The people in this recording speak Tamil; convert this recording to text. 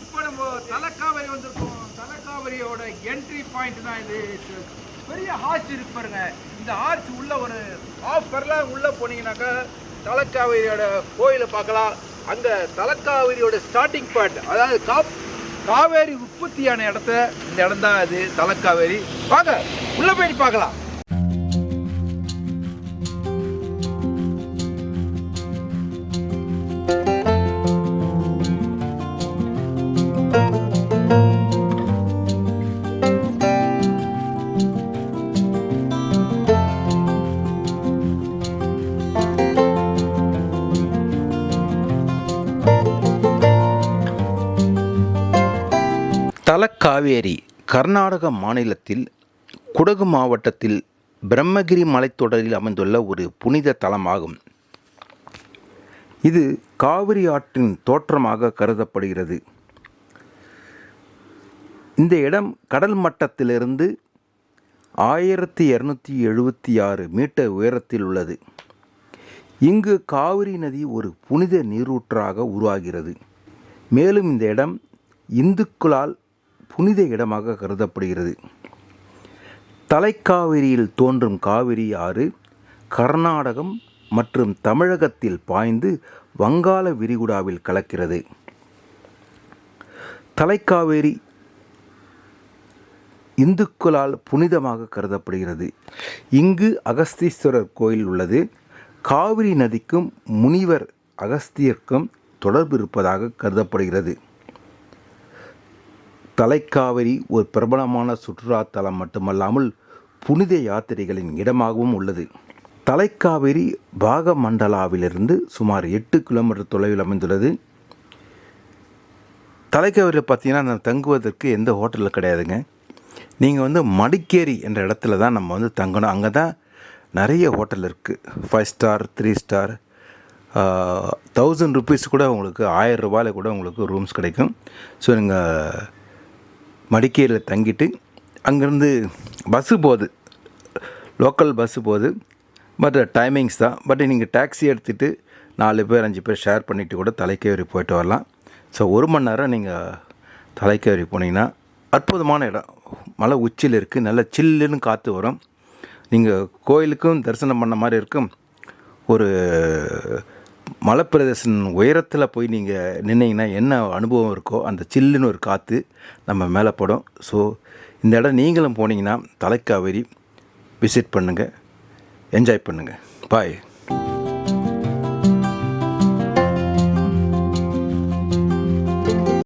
இப்போ நம்ம தலைக்காவிரி வந்திருக்கோம். தலைக்காவிரியோட என்ட்ரி பாயிண்ட் தான் இது. பெரிய ஆர்ச் இருக்கு பாருங்க. இந்த ஆர்ச் உள்ள ஒரு ஹாஃப் ஃபர்லாங் உள்ள போனீங்கன்னாக்கா தலைக்காவிரியோட கோயிலை பார்க்கலாம். அங்கே தலைக்காவிரியோட ஸ்டார்டிங் பாயிண்ட், அதாவது காவேரி உற்பத்தியான இடத்த இந்த இடம் தான் அது தலைக்காவேரி. வாங்க உள்ள போயிட்டு பார்க்கலாம். தலக்காவேரி கர்நாடக மாநிலத்தில் குடகு மாவட்டத்தில் பிரம்மகிரி மலைத்தொடரில் அமைந்துள்ள ஒரு புனித தலமாகும். இது காவிரி ஆற்றின் தோற்றமாக கருதப்படுகிறது. இந்த இடம் கடல் மட்டத்திலிருந்து 1276 மீட்டர் உயரத்தில் உள்ளது. இங்கு காவிரி நதி ஒரு புனித நீரூற்றாக உருவாகிறது. மேலும் இந்த இடம் இந்துக்களால் புனித இடமாக கருதப்படுகிறது. தலைக்காவிரியில் தோன்றும் காவிரி ஆறு கர்நாடகம் மற்றும் தமிழகத்தில் பாய்ந்து வங்காள விரிகுடாவில் கலக்கிறது. தலைக்காவேரி இந்துக்களால் புனிதமாக கருதப்படுகிறது. இங்கு அகஸ்தீஸ்வரர் கோயில் உள்ளது. காவிரி நதிக்கும் முனிவர் அகஸ்தியருக்கும் தொடர்பு இருப்பதாக கருதப்படுகிறது. தலைக்காவிரி ஒரு பிரபலமான சுற்றுலா தலம் மட்டுமல்லாமல் புனித யாத்திரைகளின் இடமாகவும் உள்ளது. தலைக்காவிரி பாகமண்டலாவிலிருந்து சுமார் 8 கிலோமீட்டர் தொலைவில் அமைந்துள்ளது. தலைக்காவிரியில் பார்த்தீங்கன்னா தங்குவதற்கு எந்த ஹோட்டலும் கிடையாதுங்க. நீங்கள் மடிக்கேரி என்ற இடத்துல தான் நம்ம தங்கணும். அங்கே தான் நிறைய ஹோட்டல் இருக்குது. 5 ஸ்டார் 3 ஸ்டார் 1000 ருபீஸ் கூட உங்களுக்கு 1000 ரூபாயில் கூட உங்களுக்கு ரூம்ஸ் கிடைக்கும். ஸோ நீங்கள் மடிக்கேரியில் தங்கிட்டு அங்கேருந்து பஸ்ஸு போகுது, லோக்கல் பஸ்ஸு போகுது. பட் டைமிங்ஸ் தான். பட் நீங்கள் டாக்ஸி எடுத்துகிட்டு 4 பேர் 5 பேர் ஷேர் பண்ணிவிட்டு கூட தலைக்காவிரி போயிட்டு வரலாம். ஸோ 1 மணி நேரம் நீங்கள் தலைக்காவிரி போனீங்கன்னா அற்புதமான இடம். மலை உச்சியில் இருக்குது. நல்ல சில்லுன்னு காற்று வரும். நீங்கள் கோயிலுக்கும் தரிசனம் பண்ண மாதிரி இருக்கும். ஒரு மலைப்பிரதேசம் உயரத்தில் போய் நீங்கள் நின்னீங்கன்னா என்ன அனுபவம் இருக்கோ அந்த சில்லுன்னு ஒரு காற்று நம்ம மேலே படும். ஸோ இந்த இடம் நீங்களும் போனீங்கன்னா தலைக்காவேரி விசிட் பண்ணுங்கள், என்ஜாய் பண்ணுங்கள். பாய்.